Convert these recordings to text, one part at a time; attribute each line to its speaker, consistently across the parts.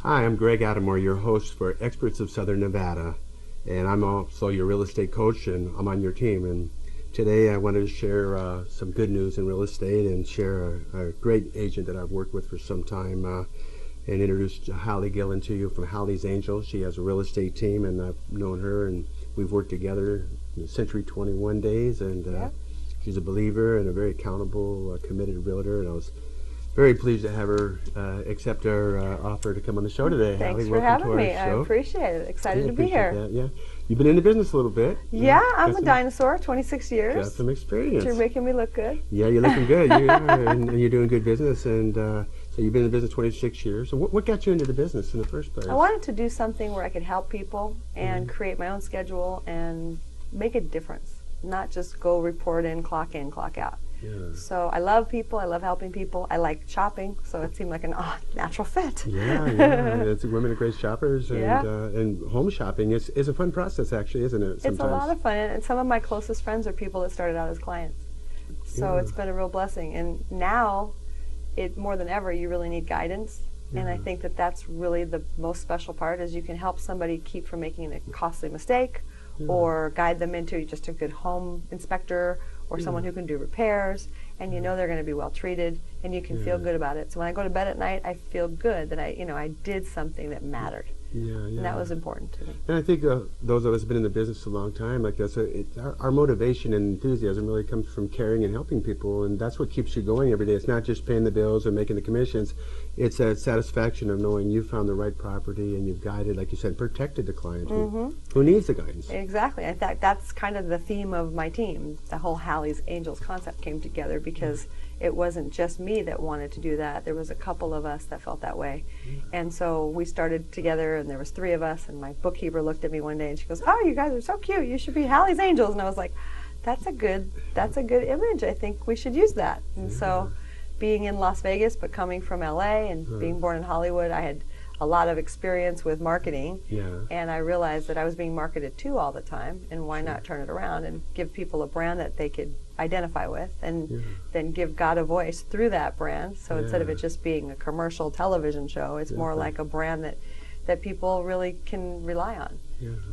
Speaker 1: Hi, I'm Greg Adamore, your host for Experts of Southern Nevada, and I'm also your real estate coach, and I'm on your team. And today I wanted to share some good news in real estate and share a great agent that I've worked with for some time, and introduce Hali Gillin to you from Hali's Angels. She has a real estate team, and I've known her, and we've worked together in Century 21 days, and she's a believer and a very accountable, committed realtor, and I was very pleased to have her accept our offer to come on the show today.
Speaker 2: Thanks
Speaker 1: Hali,
Speaker 2: for having me.
Speaker 1: show.
Speaker 2: I appreciate it. Excited to be
Speaker 1: appreciate
Speaker 2: here.
Speaker 1: That, yeah. You've been in the business a little bit.
Speaker 2: Yeah, I'm a dinosaur, 26 years.
Speaker 1: Got some experience.
Speaker 2: You're making me look good.
Speaker 1: Yeah, you're looking good. You are, and you're doing good business. And so you've been in the business 26 years. So what got you into the business in the first place?
Speaker 2: I wanted to do something where I could help people and create my own schedule and make a difference, not just go report in, clock out.
Speaker 1: Yeah.
Speaker 2: So I love people, I love helping people, I like shopping, so it seemed like an natural fit.
Speaker 1: Yeah. Women are great shoppers, and,
Speaker 2: Yeah.
Speaker 1: And home shopping is a fun process, actually, isn't it? Sometimes.
Speaker 2: It's a lot of fun, and some of my closest friends are people that started out as clients. So it's been a real blessing, and now, more than ever, you really need guidance, and I think that that's really the most special part, is you can help somebody keep from making a costly mistake, or guide them into just a good home inspector, or someone who can do repairs, and you know they're going to be well treated, and you can feel good about it. So when I go to bed at night, I feel good that I did something that mattered. And that was important to me.
Speaker 1: And I think those of us who've been in the business a long time, like this, our motivation and enthusiasm really comes from caring and helping people, and that's what keeps you going every day. It's not just paying the bills or making the commissions. It's that satisfaction of knowing you found the right property and you've guided, like you said, protected the client who needs the guidance.
Speaker 2: Exactly. In fact, that's kind of the theme of my team. The whole Hali's Angels concept came together because it wasn't just me that wanted to do that. There was a couple of us that felt that way. And so we started together, and there was 3 of us, and my bookkeeper looked at me one day and she goes, "Oh, you guys are so cute. You should be Hali's Angels." And I was like, that's a good image. I think we should use that. And so being in Las Vegas but coming from LA and being born in Hollywood, I had a lot of experience with marketing, and I realized that I was being marketed to all the time, and why not turn it around and give people a brand that they could identify with, and then give God a voice through that brand. So instead of it just being a commercial television show, it's more like a brand that people really can rely on.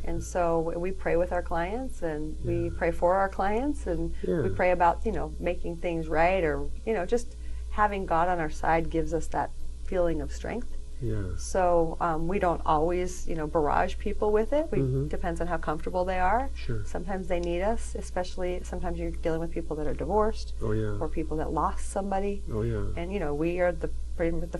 Speaker 2: And so we pray with our clients, and we pray for our clients, and we pray about, making things right, or, just having God on our side gives us that feeling of strength. So we don't always, barrage people with it. Depends on how comfortable they are. Sometimes they need us, especially sometimes you're dealing with people that are divorced, or people that lost somebody. And we are the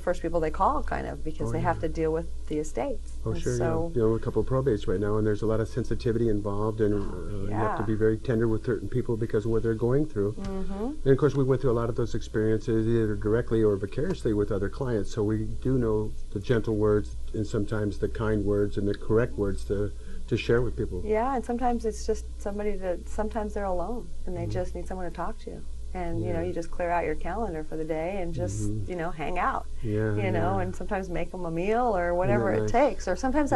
Speaker 2: first people they call, kind of, because they have to deal with the estates. So,
Speaker 1: a couple of probates right now, and there's a lot of sensitivity involved, and you have to be very tender with certain people because of what they're going through. And of course, we went through a lot of those experiences, either directly or vicariously with other clients, so we do know the gentle words and sometimes the kind words and the correct words to share with people.
Speaker 2: Yeah, and sometimes it's just sometimes they're alone and they just need someone to talk to. And you just clear out your calendar for the day and just hang out. And sometimes make them a meal or whatever it takes. Or sometimes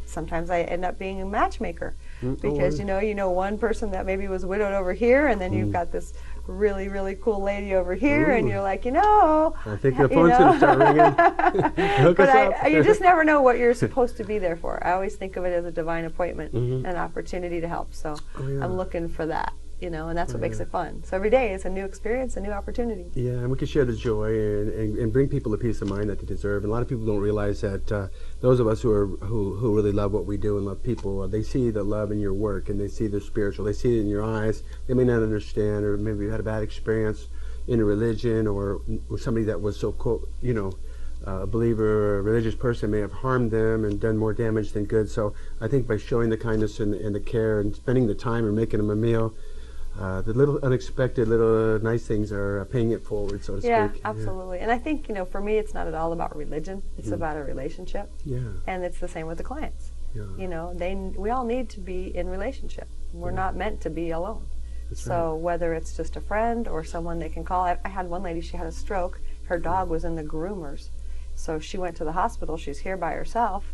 Speaker 2: sometimes I end up being a matchmaker, because one person that maybe was widowed over here, and then you've got this really, really cool lady over here, and you're like,
Speaker 1: I think the phone's going to start ringing. Hook us up.
Speaker 2: You just never know what you're supposed to be there for. I always think of it as a divine appointment, and an opportunity to help. So I'm looking for that. And that's what makes it fun. So every day it's a new experience, a new opportunity. Yeah,
Speaker 1: and we can share the joy and bring people a peace of mind that they deserve. And a lot of people don't realize that those of us who really love what we do and love people, they see the love in your work, and they see the spiritual. They see it in your eyes. They may not understand, or maybe you had a bad experience in a religion, or somebody that was so a believer or a religious person may have harmed them and done more damage than good. So I think by showing the kindness and the care and spending the time and making them a meal, the little unexpected, little nice things are paying it forward, so to speak.
Speaker 2: Yeah, absolutely. And I think, for me, it's not at all about religion. It's about a relationship. And it's the same with the clients. We all need to be in relationship. We're not meant to be alone. So whether it's just a friend or someone they can call. I had one lady, she had a stroke. Her dog was in the groomers. So she went to the hospital. She's here by herself.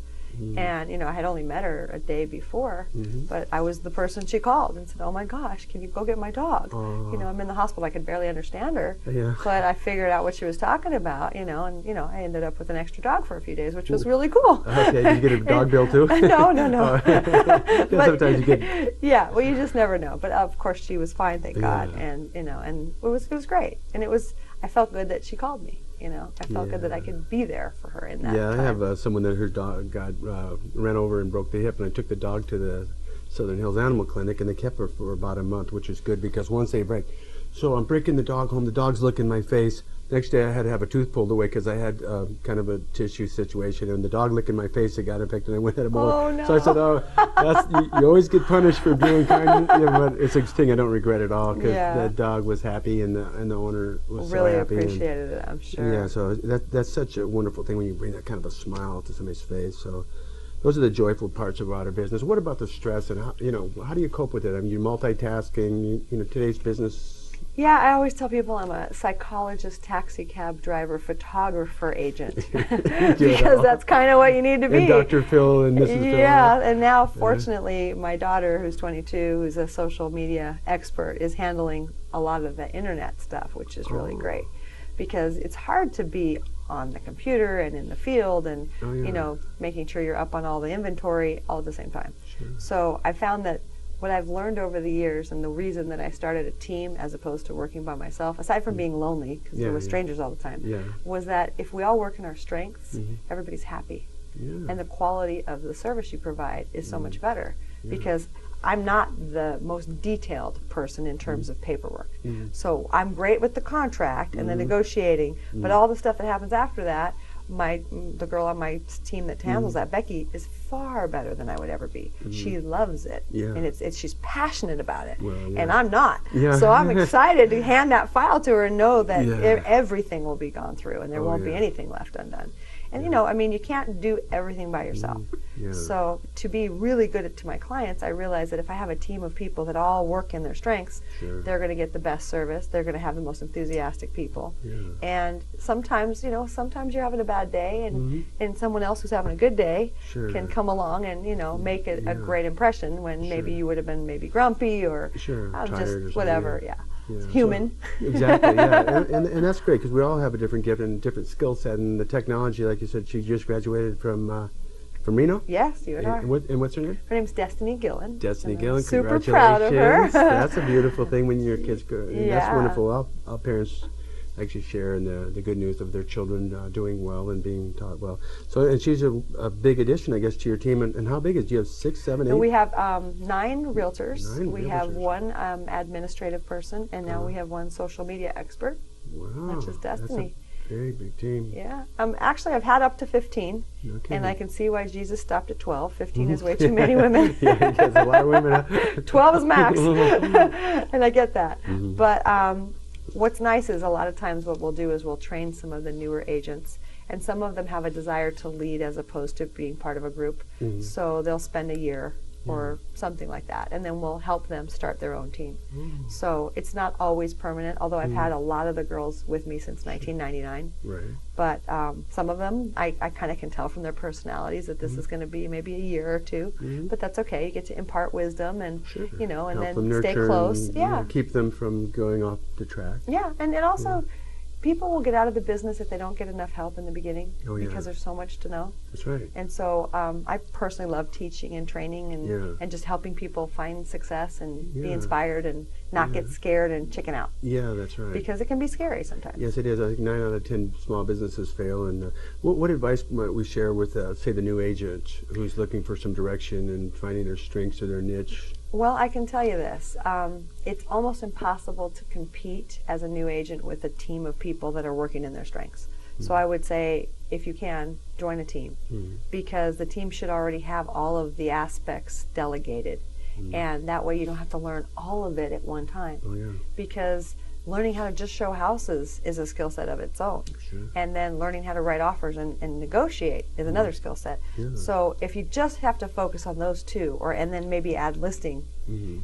Speaker 2: And, I had only met her a day before, but I was the person she called and said, oh my gosh, can you go get my dog? I'm in the hospital. I could barely understand her, but I figured out what she was talking about, and, I ended up with an extra dog for a few days, which was really cool.
Speaker 1: Okay, did you get a dog bill too?
Speaker 2: No.
Speaker 1: But, sometimes you get...
Speaker 2: Yeah, well, you just never know. But of course she was fine, thank God, and, and it was great. And I felt good that she called me. I felt good that I could be there for her in that time.
Speaker 1: I have someone that her dog got ran over and broke the hip, and I took the dog to the Southern Hills Animal Clinic, and they kept her for about a month, which is good because once they break. So I'm breaking the dog home, the dog's looking my face. Next day I had to have a tooth pulled away because I had kind of a tissue situation, and the dog licking my face, it got infected, and I went at him.
Speaker 2: Oh, no.
Speaker 1: So I said, you always get punished for doing kind, but it's a thing I don't regret at all because the dog was happy and the owner was
Speaker 2: really
Speaker 1: so happy.
Speaker 2: Appreciated it, I'm sure.
Speaker 1: Yeah, so that's such a wonderful thing when you bring that kind of a smile to somebody's face. So those are the joyful parts about our business. What about the stress and how do you cope with it? I mean, you're multitasking. Today's business.
Speaker 2: Yeah, I always tell people I'm a psychologist, taxi cab driver, photographer, agent, because that's kind of what you need to be.
Speaker 1: And Dr. Phil and Mrs. Phil.
Speaker 2: Yeah, and now fortunately my daughter, who's 22, who's a social media expert, is handling a lot of the internet stuff, which is really great, because it's hard to be on the computer and in the field and making sure you're up on all the inventory all at the same time.
Speaker 1: Sure.
Speaker 2: So I found that what I've learned over the years, and the reason that I started a team as opposed to working by myself, aside from being lonely, because we're with strangers all the time, was that if we all work in our strengths, everybody's happy. And the quality of the service you provide is so much better, because I'm not the most detailed person in terms of paperwork. So I'm great with the contract and the negotiating, but all the stuff that happens after that, the girl on my team that handles that, Becky, is far better than I would ever be. She loves it, and she's passionate about it, and I'm not. So I'm excited to hand that file to her and know that everything will be gone through, and there won't be anything left undone. And I mean, you can't do everything by yourself. So to be really good to my clients, I realize that if I have a team of people that all work in their strengths, they're going to get the best service. They're going to have the most enthusiastic people. And sometimes, sometimes you're having a bad day, and someone else who's having a good day can come along and, make it a great impression when maybe you would have been maybe grumpy or just whatever. It's human.
Speaker 1: So, exactly, and that's great because we all have a different gift and different skill set, and the technology, like you said, she just graduated from Reno?
Speaker 2: Yes, you and I.
Speaker 1: And what's her name?
Speaker 2: Her name's Destiny Gillin.
Speaker 1: Destiny Gillin,
Speaker 2: super proud of her.
Speaker 1: That's a beautiful thing when your kids go. That's wonderful. All parents actually share in the good news of their children doing well and being taught well. So, and she's a big addition, I guess, to your team. And how big is? Do you have 6, 7, 8?
Speaker 2: We have 9 realtors. We have 1 administrative person, and now we have 1 social media expert.
Speaker 1: Wow,
Speaker 2: which is Destiny.
Speaker 1: That's a very big team.
Speaker 2: Yeah. Actually, I've had up to 15, and I can see why Jesus stopped at 12. 15 is way too many women.
Speaker 1: There's a lot of women.
Speaker 2: 12 is max, and I get that. But what's nice is a lot of times what we'll do is we'll train some of the newer agents, and some of them have a desire to lead as opposed to being part of a group. So they'll spend a year or something like that, and then we'll help them start their own team. So it's not always permanent, although I've had a lot of the girls with me since 1999. But some of them, I kind of can tell from their personalities that this is going to be maybe a year or 2, but that's okay. You get to impart wisdom and, and
Speaker 1: help
Speaker 2: then
Speaker 1: them
Speaker 2: stay close.
Speaker 1: And, keep them from going off the track.
Speaker 2: And it also, people will get out of the business if they don't get enough help in the beginning because there's so much to know.
Speaker 1: That's right.
Speaker 2: And so I personally love teaching and training and just helping people find success and be inspired and not get scared and chicken out.
Speaker 1: Yeah, that's right.
Speaker 2: Because it can be scary sometimes.
Speaker 1: Yes, it is. I think 9 out of 10 small businesses fail. And what advice might we share with, say, the new agent who's looking for some direction and finding their strengths or their niche?
Speaker 2: Well, I can tell you this. It's almost impossible to compete as a new agent with a team of people that are working in their strengths. So I would say, if you can, join a team, because the team should already have all of the aspects delegated. And that way you don't have to learn all of it at one time. Because learning how to just show houses is a skill set of its own. And then learning how to write offers and negotiate is another skill set. So if you just have to focus on those 2, and then maybe add listing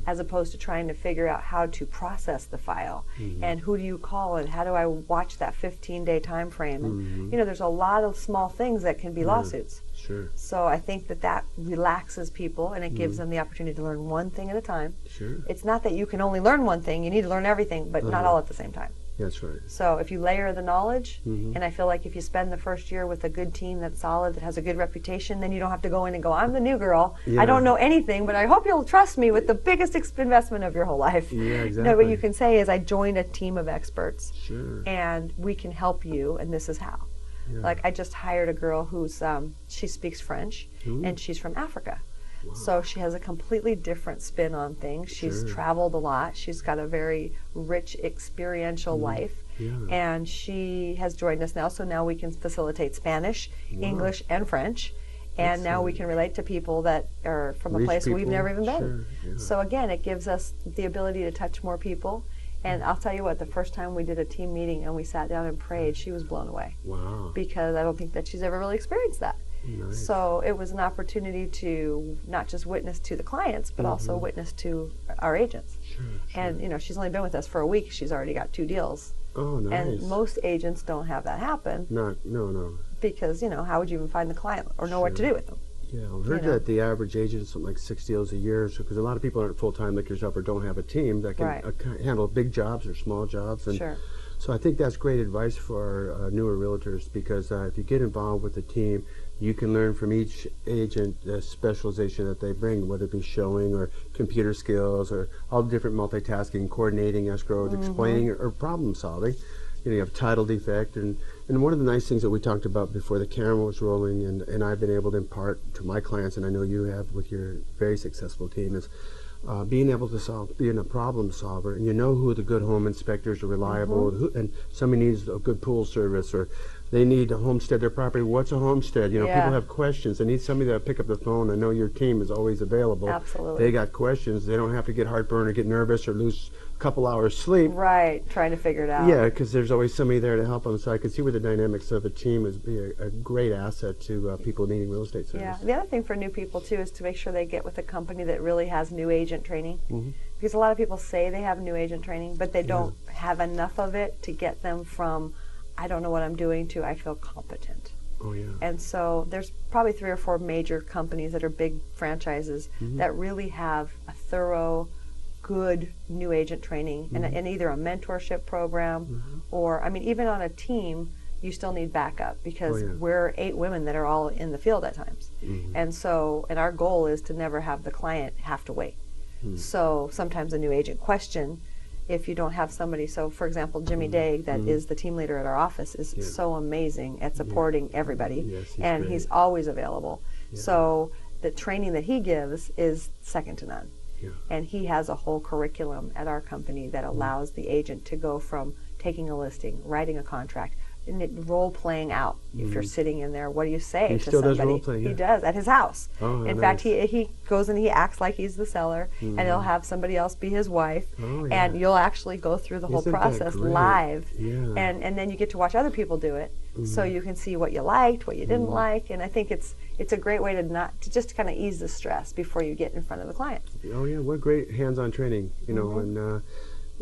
Speaker 2: as opposed to trying to figure out how to process the file and who do you call and how do I watch that 15-day time frame. And there's a lot of small things that can be lawsuits.
Speaker 1: Sure.
Speaker 2: So I think that relaxes people and it gives them the opportunity to learn one thing at a time.
Speaker 1: Sure.
Speaker 2: It's not that you can only learn one thing, you need to learn everything, but not all at the same time.
Speaker 1: That's right.
Speaker 2: So if you layer the knowledge, and I feel like if you spend the first year with a good team that's solid, that has a good reputation, then you don't have to go in and go, I'm the new girl. I don't know anything, but I hope you'll trust me with the biggest investment of your whole life.
Speaker 1: Yeah, exactly.
Speaker 2: No, what you can say is, I joined a team of experts,
Speaker 1: Sure.
Speaker 2: and we can help you, and this is how.
Speaker 1: Yeah.
Speaker 2: Like, I just hired a girl who's, she speaks French, and she's from Africa. So she has a completely different spin on things. She's traveled a lot. She's got a very rich experiential life. And she has joined us now. So now we can facilitate Spanish, English, and French. And now we can relate to people that are from a place we've never even been. So again, it gives us the ability to touch more people. And I'll tell you what, the first time we did a team meeting and we sat down and prayed, she was blown away.
Speaker 1: Wow.
Speaker 2: Because I don't think that she's ever really experienced that.
Speaker 1: Nice.
Speaker 2: So it was an opportunity to not just witness to the clients, but also witness to our agents.
Speaker 1: Sure.
Speaker 2: And she's only been with us for a week. She's already got 2 deals.
Speaker 1: Oh, nice.
Speaker 2: And most agents don't have that happen.
Speaker 1: No.
Speaker 2: Because, how would you even find the client or know what to do with them?
Speaker 1: Yeah, I've heard that the average agent is something like 6 deals a year, because a lot of people aren't full-time like yourself or don't have a team that can handle big jobs or small jobs. And so I think that's great advice for our newer realtors, because if you get involved with the team, you can learn from each agent the specialization that they bring, whether it be showing or computer skills or all the different multitasking, coordinating escrows, explaining, or problem solving. You have title defect, and one of the nice things that we talked about before the camera was rolling, and I've been able to impart to my clients, and I know you have with your very successful team, is being able to being a problem solver, and who the good home inspectors are reliable, and somebody needs a good pool service, or they need to homestead their property. What's a homestead? People have questions. They need somebody that'll pick up the phone. I know your team is always available.
Speaker 2: Absolutely.
Speaker 1: They got questions. They don't have to get heartburn or get nervous or lose a couple hours sleep.
Speaker 2: Right, trying to figure it out.
Speaker 1: Yeah, because there's always somebody there to help them. So I can see where the dynamics of a team is be a great asset to people needing real estate service.
Speaker 2: Yeah, the other thing for new people too is to make sure they get with a company that really has new agent training. Because a lot of people say they have new agent training, but they don't have enough of it to get them from I don't know what I'm doing to I feel competent.
Speaker 1: Oh, yeah.
Speaker 2: And so there's probably 3 or 4 major companies that are big franchises that really have a thorough, good new agent training and either a mentorship program or, even on a team, you still need backup because we're 8 women that are all in the field at times. And so, and our goal is to never have the client have to wait. So sometimes a new agent question, if you don't have somebody, so for example, Jimmy Day, that is the team leader at our office, is so amazing at supporting everybody, and he's always available. So the training that he gives is second to none. And he has a whole curriculum at our company that allows the agent to go from taking a listing, writing a contract, and it role playing out. If you're sitting in there, what do you say
Speaker 1: he
Speaker 2: to
Speaker 1: still
Speaker 2: somebody?
Speaker 1: Does role play,
Speaker 2: He does at his house.
Speaker 1: Oh,
Speaker 2: in
Speaker 1: nice.
Speaker 2: fact, he goes and he acts like he's the seller, and he'll have somebody else be his wife, and you'll actually go through the whole process live, and then you get to watch other people do it, so you can see what you liked, what you didn't like, and I think it's a great way to just kind of ease the stress before you get in front of the client.
Speaker 1: Oh yeah, what great hands-on training,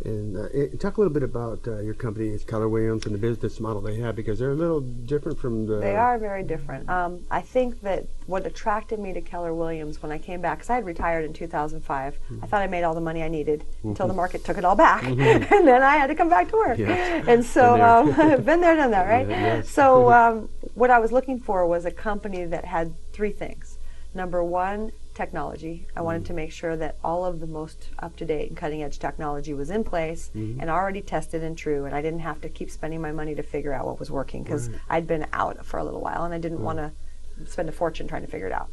Speaker 1: and talk a little bit about your company, it's Keller Williams, and the business model they have, because they're a little different from the...
Speaker 2: They are very different. I think that what attracted me to Keller Williams when I came back, because I had retired in 2005, I thought I made all the money I needed until the market took it all back, and then I had to come back to work. And so, been there, done that, right? So what I was looking for was a company that had 3 things. Number 1, technology. I wanted to make sure that all of the most up-to-date and cutting-edge technology was in place and already tested and true, and I didn't have to keep spending my money to figure out what was working, because I'd been out for a little while and I didn't want to spend a fortune trying to figure it out.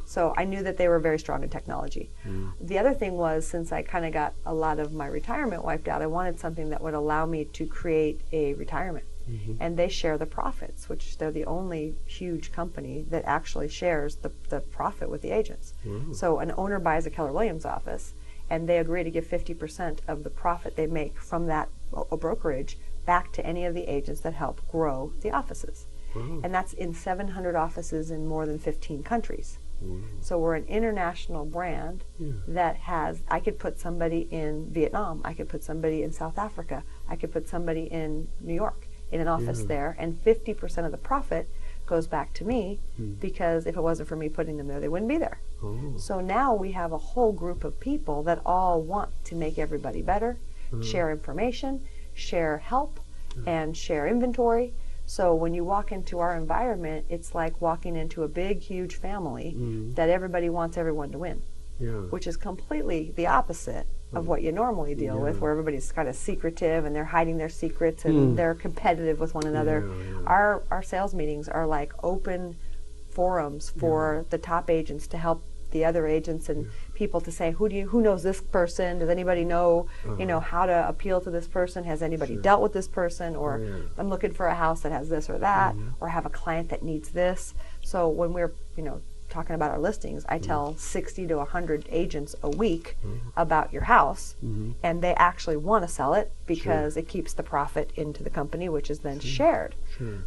Speaker 2: So I knew that they were very strong in technology. The other thing was, since I kind of got a lot of my retirement wiped out, I wanted something that would allow me to create a retirement. And they share the profits, which they're the only huge company that actually shares the profit with the agents. So an owner buys a Keller Williams office, and they agree to give 50% of the profit they make from that brokerage back to any of the agents that help grow the offices. And that's in 700 offices in more than 15 countries.
Speaker 1: Wow.
Speaker 2: So we're an international brand that has, I could put somebody in Vietnam, I could put somebody in South Africa, I could put somebody in New York in an office there, and 50% of the profit goes back to me because if it wasn't for me putting them there, they wouldn't be there.
Speaker 1: Oh.
Speaker 2: So now we have a whole group of people that all want to make everybody better, share information, share help, and share inventory. So when you walk into our environment, it's like walking into a big, huge family that everybody wants everyone to win, which is completely the opposite of what you normally deal with, where everybody's kind of secretive and they're hiding their secrets and they're competitive with one another. Our sales meetings are like open forums for the top agents to help the other agents and people to say, who knows this person? Does anybody know, you know, how to appeal to this person? Has anybody dealt with this person? Or I'm looking for a house that has this or that, or have a client that needs this. So when we're, you know, talking about our listings, I tell 60 to 100 agents a week about your house, and they actually want to sell it because it keeps the profit into the company, which is then shared.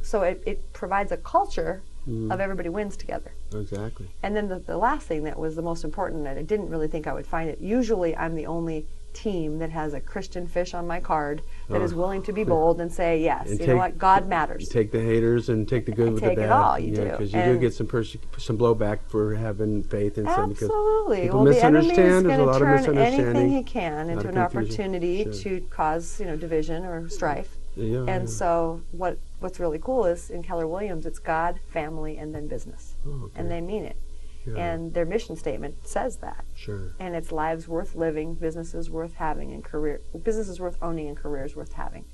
Speaker 2: So it provides a culture of everybody wins together.
Speaker 1: Exactly.
Speaker 2: And then the last thing that was the most important, and I didn't really think I would find it, usually I'm the only team that has a Christian fish on my card that is willing to be bold and say, yes,
Speaker 1: And
Speaker 2: you know what, God matters.
Speaker 1: Take the haters and take the good with the bad.
Speaker 2: Take it all, you do.
Speaker 1: Because you do get some blowback for having faith in some.
Speaker 2: Absolutely.
Speaker 1: People
Speaker 2: Well, the enemy is
Speaker 1: misunderstand. There's a
Speaker 2: going
Speaker 1: lot
Speaker 2: to
Speaker 1: of
Speaker 2: turn
Speaker 1: misunderstanding.
Speaker 2: anything he can into
Speaker 1: of
Speaker 2: an
Speaker 1: confusion.
Speaker 2: opportunity
Speaker 1: Sure.
Speaker 2: to cause, you know, division or strife.
Speaker 1: And
Speaker 2: So what's really cool is in Keller Williams, it's God, family, and then business. And they mean it. And their mission statement says that.
Speaker 1: Sure.
Speaker 2: And it's lives worth living, businesses worth having, and businesses worth owning, and careers worth having.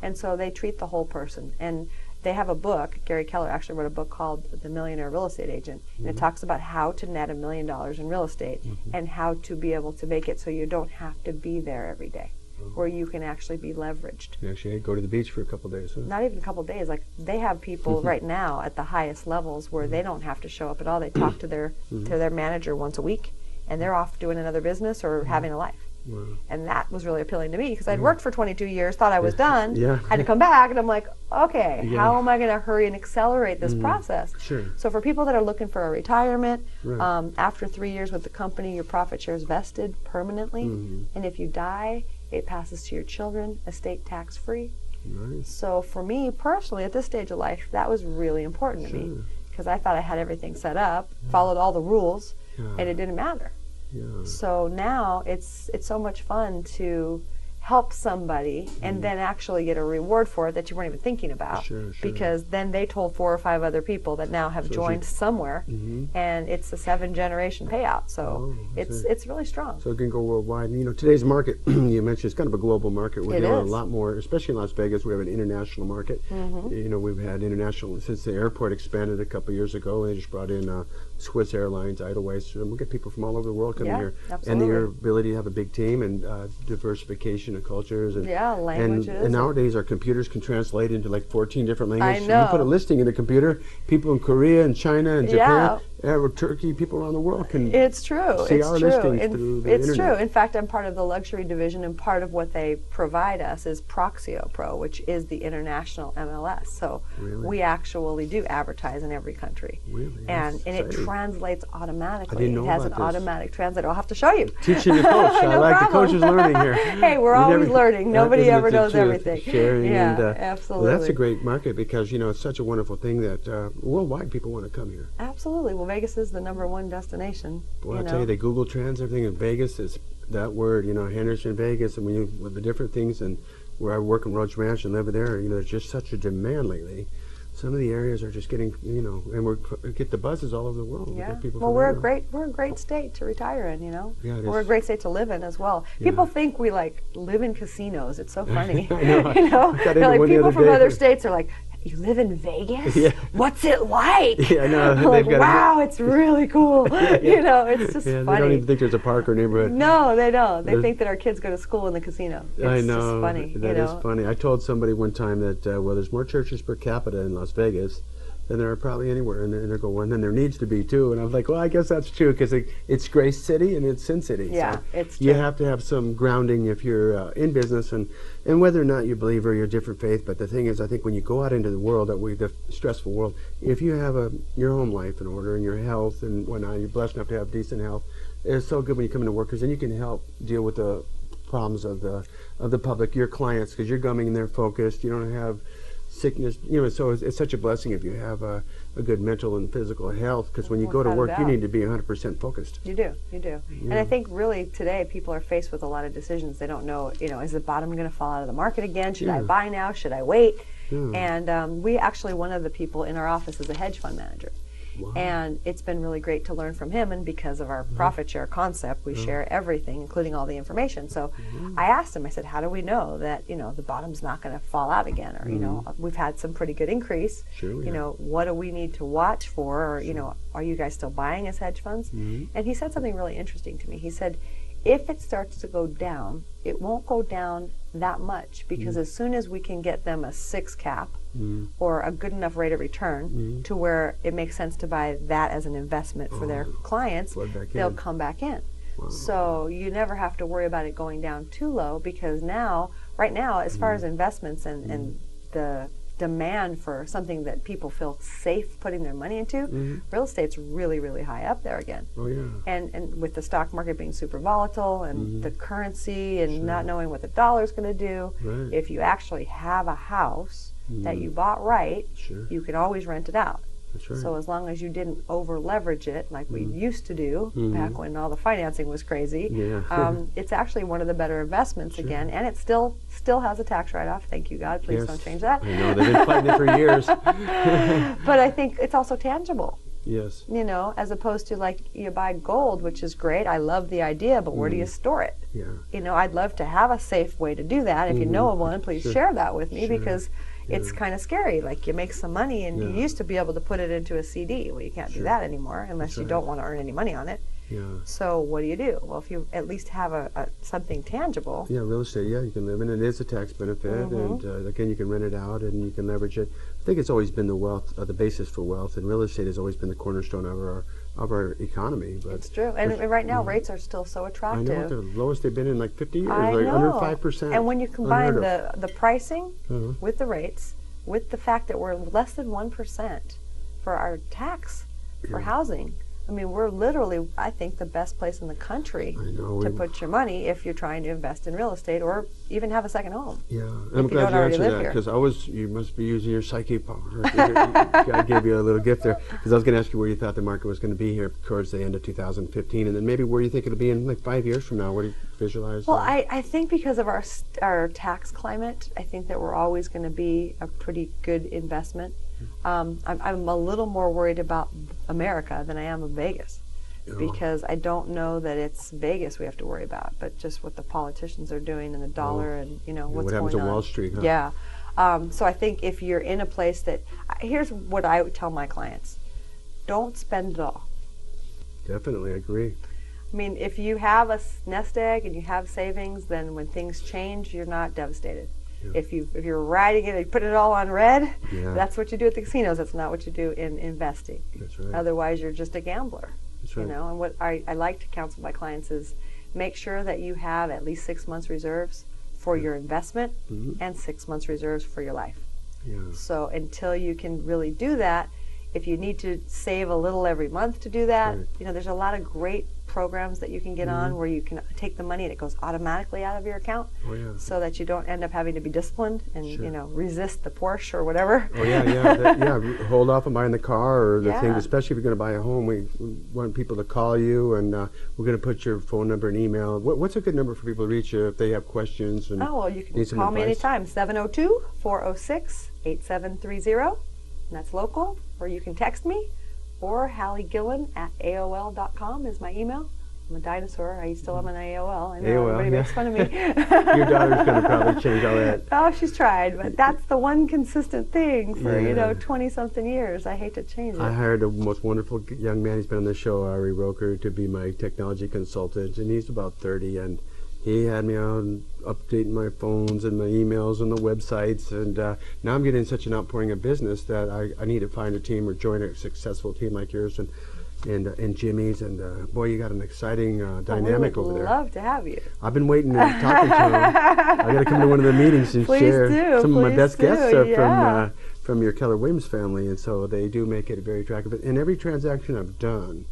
Speaker 2: And so they treat the whole person. And they have a book. Gary Keller actually wrote a book called The Millionaire Real Estate Agent, and it talks about how to net $1 million in real estate and how to be able to make it so you don't have to be there every day, where you can actually be leveraged.
Speaker 1: Actually, go to the beach for a couple of days. Huh?
Speaker 2: Not even a couple of days. Like they have people right now at the highest levels where they don't have to show up at all. They talk to their manager once a week, and they're off doing another business or having a life.
Speaker 1: Wow.
Speaker 2: And that was really appealing to me because I'd worked for 22 years, thought I was done,
Speaker 1: Yeah.
Speaker 2: had to come back, and I'm like, okay,
Speaker 1: Yeah.
Speaker 2: how am I going to hurry and accelerate this process?
Speaker 1: Sure.
Speaker 2: So for people that are looking for a retirement,
Speaker 1: Right.
Speaker 2: after 3 years with the company, your profit share is vested permanently, and if you die, it passes to your children, estate tax free.
Speaker 1: Nice.
Speaker 2: So for me personally, at this stage of life, that was really important to me because I thought I had everything set up, followed all the rules, and it didn't matter. So now it's so much fun to help somebody and then actually get a reward for it that you weren't even thinking about, because then they told 4 or 5 other people that now have joined somewhere, and it's a 7-generation payout. So it's really strong.
Speaker 1: So it can go worldwide. And, you know, today's market, you mentioned, it's kind of a global market. We're dealing with a lot more, especially in Las Vegas. We have an international market. You know, we've had international since the airport expanded a couple years ago. They just brought in Swiss Airlines, Edelweiss. And we'll get people from all over the world coming here.
Speaker 2: Absolutely.
Speaker 1: And your ability to have a big team and diversification of cultures. And,
Speaker 2: languages.
Speaker 1: And nowadays our computers can translate into like 14 different languages.
Speaker 2: I know.
Speaker 1: You put a listing in a computer, people in Korea and China and Japan, Turkey, people around the world can
Speaker 2: It's true.
Speaker 1: see
Speaker 2: It's
Speaker 1: our
Speaker 2: true.
Speaker 1: listings through the
Speaker 2: It's
Speaker 1: internet.
Speaker 2: true. In fact, I'm part of the luxury division, and part of what they provide us is Proxio Pro, which is the international MLS. So we actually do advertise in every country.
Speaker 1: Really?
Speaker 2: And
Speaker 1: That's
Speaker 2: it
Speaker 1: exciting.
Speaker 2: translates automatically.
Speaker 1: I didn't know
Speaker 2: it has an
Speaker 1: about this.
Speaker 2: automatic translator. I'll have to show you.
Speaker 1: Teaching the coach. I
Speaker 2: No
Speaker 1: like
Speaker 2: problem.
Speaker 1: the coach's learning here.
Speaker 2: Hey, we're
Speaker 1: You
Speaker 2: always
Speaker 1: never-
Speaker 2: learning. Nobody
Speaker 1: isn't it
Speaker 2: ever
Speaker 1: the
Speaker 2: knows
Speaker 1: truth?
Speaker 2: everything.
Speaker 1: Sharing
Speaker 2: Yeah,
Speaker 1: and,
Speaker 2: absolutely.
Speaker 1: Well, that's a great market because, you know, it's such a wonderful thing that worldwide people want to come here.
Speaker 2: Absolutely. Well, Vegas is the #1 destination.
Speaker 1: Well, I tell you, they Google Trends everything in Vegas. Is that word, you know, Henderson, Vegas, and when you with the different things, and where I work in Roach Ranch and live there, you know, there's just such a demand lately. Some of the areas are just getting, you know, and we get the buses all over the world. We
Speaker 2: Yeah.
Speaker 1: get people
Speaker 2: Well,
Speaker 1: from
Speaker 2: we're a
Speaker 1: everywhere.
Speaker 2: great state to retire in, you know.
Speaker 1: Yeah, it
Speaker 2: We're a
Speaker 1: is.
Speaker 2: great state to live in as well. People think we like live in casinos. It's so funny.
Speaker 1: I know.
Speaker 2: You know,
Speaker 1: I got
Speaker 2: they're
Speaker 1: into
Speaker 2: like
Speaker 1: one the
Speaker 2: people
Speaker 1: other
Speaker 2: from
Speaker 1: day.
Speaker 2: other states are like, you live in Vegas?
Speaker 1: Yeah.
Speaker 2: What's it like?
Speaker 1: Yeah, I know.
Speaker 2: I'm like,
Speaker 1: They've got
Speaker 2: wow, it's really cool. You know, it's just
Speaker 1: Yeah, they
Speaker 2: funny.
Speaker 1: don't even think there's a park or neighborhood.
Speaker 2: No, they don't. They
Speaker 1: There's-
Speaker 2: think that our kids go to school in the casino. It's
Speaker 1: I know.
Speaker 2: just funny.
Speaker 1: That
Speaker 2: you
Speaker 1: is
Speaker 2: know?
Speaker 1: funny. I told somebody one time that, well, there's more churches per capita in Las Vegas than there are probably anywhere. And they're going, and then there needs to be too. And I was like, well, I guess that's true, because it's Grace City and it's Sin City.
Speaker 2: Yeah,
Speaker 1: so
Speaker 2: it's
Speaker 1: you
Speaker 2: true.
Speaker 1: have to have some grounding if you're in business, and whether or not you believe or you're a different faith. But the thing is, I think when you go out into the world, the stressful world, if you have your home life in order and your health and whatnot, you're blessed enough to have decent health, it's so good when you come into work, because then you can help deal with the problems of the public, your clients, because you're coming in there focused. You don't have sickness, so it's such a blessing if you have a good mental and physical health, because when you go to
Speaker 2: Without a
Speaker 1: work, you
Speaker 2: doubt.
Speaker 1: need to be 100% focused.
Speaker 2: You do. And I think really today people are faced with a lot of decisions. They don't know, is the bottom going to fall out of the market again? Should I buy now? Should I wait? And we actually, one of the people in our office is a hedge fund manager.
Speaker 1: Wow.
Speaker 2: And it's been really great to learn from him, and because of our profit share concept, we share everything, including all the information. So I asked him, I said, how do we know that, the bottom's not going to fall out again? Or, we've had some pretty good increase.
Speaker 1: Sure,
Speaker 2: What do we need to watch for? Or, are you guys still buying as hedge funds? And he said something really interesting to me. He said, if it starts to go down, it won't go down that much, because as soon as we can get them a 6 cap or a good enough rate of return to where it makes sense to buy that as an investment for their clients, they'll come back in. Wow. So you never have to worry about it going down too low, because right now, as far as investments and the demand for something that people feel safe putting their money into, real estate's really, really high up there again.
Speaker 1: Oh, yeah.
Speaker 2: And with the stock market being super volatile and the currency and not knowing what the dollar's going to do, if you actually have a house that you bought right, you can always rent it out.
Speaker 1: That's right.
Speaker 2: So as long as you didn't over leverage it like we used to do back when all the financing was crazy, it's actually one of the better investments again, and it still has a tax write-off. Thank you, God. Please don't change that.
Speaker 1: I know, they've been fighting it for years.
Speaker 2: But I think it's also tangible.
Speaker 1: Yes.
Speaker 2: As opposed to like you buy gold, which is great. I love the idea, but where do you store it?
Speaker 1: Yeah.
Speaker 2: I'd love to have a safe way to do that. If you know of one, please share that with me, because it's kind of scary. Like, you make some money, and you used to be able to put it into a CD. Well, you can't do that anymore unless you don't want to earn any money on it.
Speaker 1: Yeah.
Speaker 2: So what do you do? Well, if you at least have something tangible.
Speaker 1: Yeah, real estate, you can live in it. It is a tax benefit, and again, you can rent it out and you can leverage it. I think it's always been the basis for wealth, and real estate has always been the cornerstone of our economy. But
Speaker 2: it's true. And right now, rates are still so attractive.
Speaker 1: I know, the lowest they've been in like 50 years,
Speaker 2: I
Speaker 1: like
Speaker 2: know.
Speaker 1: under 5%.
Speaker 2: And when you combine the pricing with the rates, with the fact that we're less than 1% for our tax for housing, I mean, we're literally, I think, the best place in the country to put your money if you're trying to invest in real estate or even have a second home.
Speaker 1: Yeah, and I'm glad you answered that, because you must be using your psyche power. God gave you a little gift there, because I was going to ask you where you thought the market was going to be here towards the end of 2015, and then maybe where you think it'll be in like 5 years from now. What do you visualize?
Speaker 2: Well, I think because of our tax climate, I think that we're always going to be a pretty good investment. I'm a little more worried about America than I am of Vegas, because I don't know that it's Vegas we have to worry about, but just what the politicians are doing and the dollar and what's going on.
Speaker 1: What happens on Wall Street, huh?
Speaker 2: Yeah. So I think if you're in a place that, here's what I would tell my clients: don't spend it all.
Speaker 1: Definitely, I agree.
Speaker 2: I mean, if you have a nest egg and you have savings, then when things change, you're not devastated. Yeah. If you're riding it, you put it all on red, that's what you do at the casinos. That's not what you do in investing.
Speaker 1: That's right.
Speaker 2: Otherwise, you're just a gambler.
Speaker 1: That's right.
Speaker 2: And what I like to counsel my clients is make sure that you have at least 6 months reserves for your investment and 6 months reserves for your life.
Speaker 1: Yeah.
Speaker 2: So until you can really do that, if you need to save a little every month to do that, there's a lot of great programs that you can get on where you can take the money and it goes automatically out of your account, so that you don't end up having to be disciplined and resist the Porsche or whatever.
Speaker 1: Oh yeah. Hold off on buying the car or the thing, especially if you're going to buy a home. We want people to call you, and we're going to put your phone number and email. What's a good number for people to reach you if they have questions? And
Speaker 2: you can call me anytime. 702-406-8730, and that's local. Or you can text me, or Hali Gillin at AOL.com is my email. I'm a dinosaur. I still am an AOL. I know everybody makes fun of me.
Speaker 1: Your daughter's going to probably change all that.
Speaker 2: Oh, she's tried, but that's the one consistent thing for 20-something years. I hate to change it.
Speaker 1: I hired the most wonderful young man. He's been on the show, Ari Roker, to be my technology consultant, and he's about 30, and He had me out and updating my phones and my emails and the websites, and now I'm getting such an outpouring of business that I need to find a team or join a successful team like yours and Jimmy's, and boy, you got an exciting dynamic over there.
Speaker 2: We would love to have you.
Speaker 1: I've been waiting and talking to him. I got to come to one of the meetings and share. Some of my best guests are from your Keller Williams family, and so they do make it very attractive. And every transaction I've done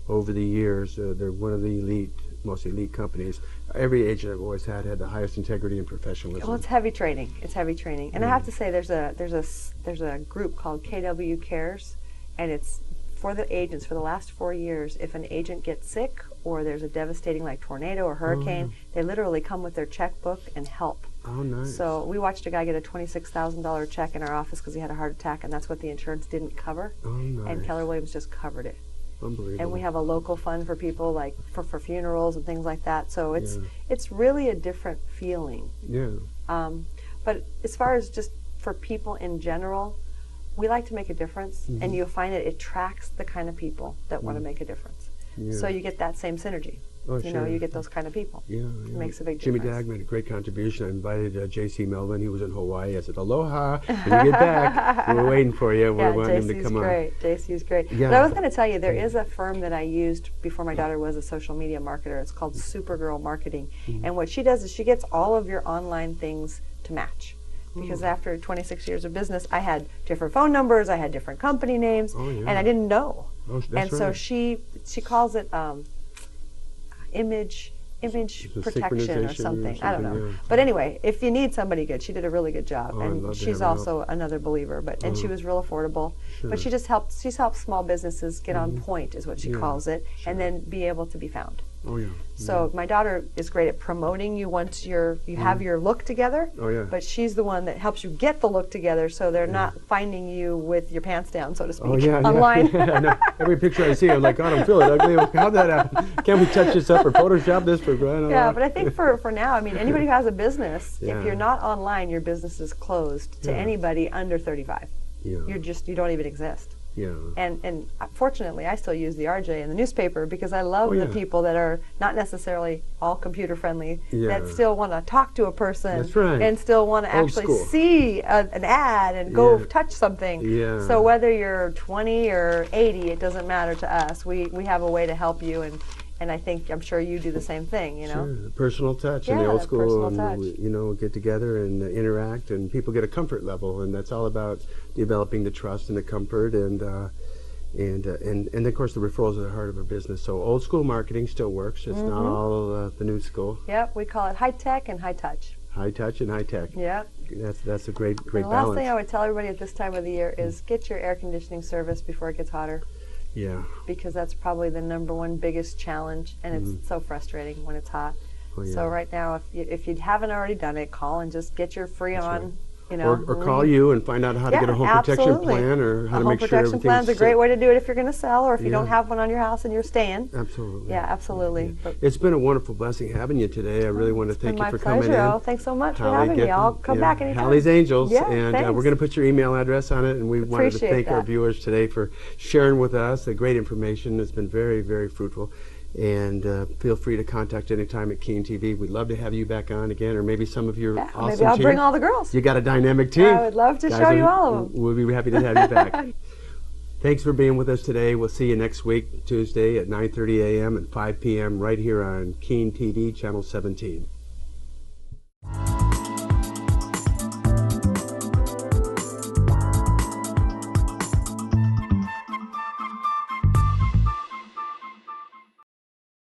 Speaker 1: over the years, they're one of the most elite companies. Every agent I've always had the highest integrity and professionalism.
Speaker 2: Well, it's heavy training. It's heavy training, and I have to say, there's a group called KW Cares, and it's for the agents. For the last 4 years, if an agent gets sick or there's a devastating like tornado or hurricane, they literally come with their checkbook and help.
Speaker 1: Oh, nice.
Speaker 2: So we watched a guy get a $26,000 check in our office because he had a heart attack, and that's what the insurance didn't cover.
Speaker 1: Oh, nice.
Speaker 2: And Keller Williams just covered it.
Speaker 1: Unbelievable.
Speaker 2: And we have a local fund for people like for funerals and things like that. So it's really a different feeling.
Speaker 1: Yeah.
Speaker 2: But as far as just for people in general, we like to make a difference, and you'll find it attracts the kind of people that want to make a difference.
Speaker 1: Yeah.
Speaker 2: So you get that same synergy.
Speaker 1: Oh,
Speaker 2: you know, you get those kind of people.
Speaker 1: Yeah,
Speaker 2: It makes a big
Speaker 1: Jimmy
Speaker 2: difference.
Speaker 1: Dag made a great contribution. I invited J.C. Melvin. He was in Hawaii. I said, aloha, when you get back, we're waiting for you. We're wanting him to come on.
Speaker 2: JC's great.
Speaker 1: Yeah.
Speaker 2: But I was going to tell you, there is a firm that I used before my daughter was a social media marketer. It's called Supergirl Marketing. And what she does is she gets all of your online things to match. Because after 26 years of business, I had different phone numbers, I had different company names, and I didn't know.
Speaker 1: Oh, that's
Speaker 2: and so
Speaker 1: right.
Speaker 2: she calls it image protection or something. I don't know.
Speaker 1: Yeah.
Speaker 2: But anyway, if you need somebody good, she did a really good job.
Speaker 1: Oh, I'd
Speaker 2: And
Speaker 1: love to
Speaker 2: she's
Speaker 1: have her
Speaker 2: also another believer. And she was real affordable.
Speaker 1: Sure.
Speaker 2: But she's helped small businesses get on point, is what she calls it, and then be able to be found.
Speaker 1: Oh, yeah.
Speaker 2: So my daughter is great at promoting you once you have your look together.
Speaker 1: Oh, yeah.
Speaker 2: But she's the one that helps you get the look together, so they're not finding you with your pants down, so to speak,
Speaker 1: Oh, yeah,
Speaker 2: online.
Speaker 1: I know. Every picture I see, I'm like, God, I'm feeling ugly. How'd that happen? Can't we touch this up or Photoshop this for crying out
Speaker 2: Yeah,
Speaker 1: loud?
Speaker 2: but I think for now, I mean, anybody who has a business,
Speaker 1: Yeah.
Speaker 2: if you're not online, your business is closed to
Speaker 1: Yeah.
Speaker 2: anybody under 35.
Speaker 1: Yeah.
Speaker 2: You don't even exist.
Speaker 1: Yeah.
Speaker 2: And fortunately, I still use the RJ in the newspaper because I love
Speaker 1: Oh,
Speaker 2: the
Speaker 1: yeah.
Speaker 2: people that are not necessarily all computer friendly,
Speaker 1: Yeah.
Speaker 2: that still want to talk to a person
Speaker 1: That's right.
Speaker 2: and still want to
Speaker 1: Old
Speaker 2: actually
Speaker 1: school.
Speaker 2: see an ad and go
Speaker 1: Yeah.
Speaker 2: touch something.
Speaker 1: Yeah.
Speaker 2: So whether you're 20 or 80, it doesn't matter to us. We have a way to help you, and I'm sure you do the same thing, you know?
Speaker 1: Sure, the personal touch and
Speaker 2: Yeah,
Speaker 1: the old
Speaker 2: that
Speaker 1: school,
Speaker 2: personal
Speaker 1: and
Speaker 2: touch.
Speaker 1: we get together and interact, and people get a comfort level, and that's all about developing the trust and the comfort, and of course the referrals are the heart of our business. So old school marketing still works. It's not all the new school.
Speaker 2: Yep, we call it high tech and high touch.
Speaker 1: High touch and high tech.
Speaker 2: Yep.
Speaker 1: That's a great
Speaker 2: And the last
Speaker 1: balance.
Speaker 2: thing I would tell everybody at this time of the year is get your air conditioning service before it gets hotter,
Speaker 1: Yeah.
Speaker 2: because that's probably the #1 biggest challenge, and it's so frustrating when it's hot.
Speaker 1: Oh, yeah.
Speaker 2: So right now, if you haven't already done it, call and just get your free on. You know,
Speaker 1: Or call you and find out how to get a home protection
Speaker 2: absolutely.
Speaker 1: plan, or how
Speaker 2: a
Speaker 1: to
Speaker 2: home
Speaker 1: make sure
Speaker 2: protection
Speaker 1: everything's
Speaker 2: plan is a great
Speaker 1: safe.
Speaker 2: way to do it if you're going to sell, or if you don't
Speaker 1: Yeah.
Speaker 2: have one on your house and you're staying.
Speaker 1: Absolutely.
Speaker 2: Yeah, absolutely.
Speaker 1: Yeah.
Speaker 2: But
Speaker 1: It's been a wonderful blessing having you today. I really want to thank
Speaker 2: been
Speaker 1: you
Speaker 2: my
Speaker 1: for coming
Speaker 2: pleasure.
Speaker 1: in.
Speaker 2: Oh, thanks so much for
Speaker 1: Hali
Speaker 2: having me.
Speaker 1: Gillin,
Speaker 2: I'll come back anytime.
Speaker 1: Hali's Angels,
Speaker 2: Yeah,
Speaker 1: and
Speaker 2: thanks.
Speaker 1: we're going to put your email address on it, and we wanted to
Speaker 2: Appreciate
Speaker 1: thank our
Speaker 2: that.
Speaker 1: viewers today for sharing with us the great information. It's been very, very fruitful. And feel free to contact anytime at Keen TV. We'd love to have you back on again, or maybe some of your awesome
Speaker 2: maybe I'll
Speaker 1: team.
Speaker 2: bring all the girls.
Speaker 1: You got a dynamic team.
Speaker 2: I would love to
Speaker 1: Guys,
Speaker 2: show you all of them.
Speaker 1: We'll be happy to have you back. Thanks for being with us today. We'll see you next week, Tuesday at 9:30 a.m. and 5 p.m. right here on Keen TV, Channel 17.